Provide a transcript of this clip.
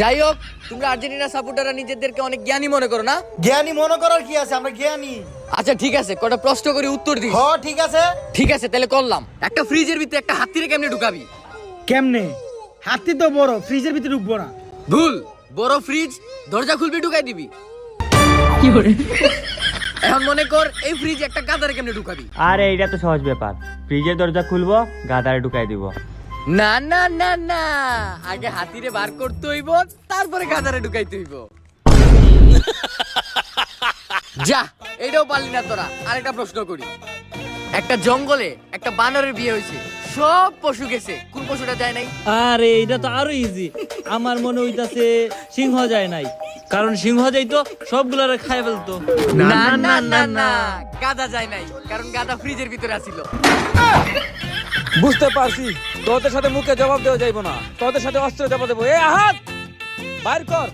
যাই হোক, তোমরা আর্জেন্টিনা সাপোর্টাররা নিজেদেরকে অনেক জ্ঞানী মনে করো না? জ্ঞানী মনে করার কি আছে, আমরা জ্ঞানী। আচ্ছা ঠিক আছে, কটা প্রশ্ন করে উত্তর দিস। হ্যাঁ ঠিক আছে। ঠিক আছে তাহলে করলাম। একটা ফ্রিজের ভিতরে একটা হাতিরে কেমনে ঢুকাবি? কেমনে? হাতি তো বড়, ফ্রিজের ভিতরে ঢুকবো না। ভুল। বড় ফ্রিজ দরজা খুলবি ঢুকাই দিবি। এখন মনে কর এই ফ্রিজ একটা গাদারে কেমনে ঢুকাবি? আরে এটা তো সহজ ব্যাপার, ফ্রিজের দরজা খুলবো, গাদারে ঢুকাই দিব। না না না না, আগে হাতিরে বার করতে হইব, তারপরে গাদারে ঢুকাইতে হইব। যা, এটাও পারলি না তোরা। আরেকটা প্রশ্ন করি। একটা জঙ্গলে একটা বানরের বিয়ে হয়েছে, সব পশু গেছে, কোন পশুটা যায় নাই? আরে এটা তো আরো ইজি। আমার মনে হইতাছে সিংহ যায় নাই, কারণ সিংহ যাইতো সবগুলারে খায় ফেলতো। না না না না, গাধা যায় নাই, কারণ গাধা ফ্রিজের ভিতরে আছিল। বুঝতে পারছি তোদের সাথে মুখে জবাব দেওয়া যাইব না, তোদের সাথে অস্ত্রে জবাব দেবো। এ আহাত বাইর কর।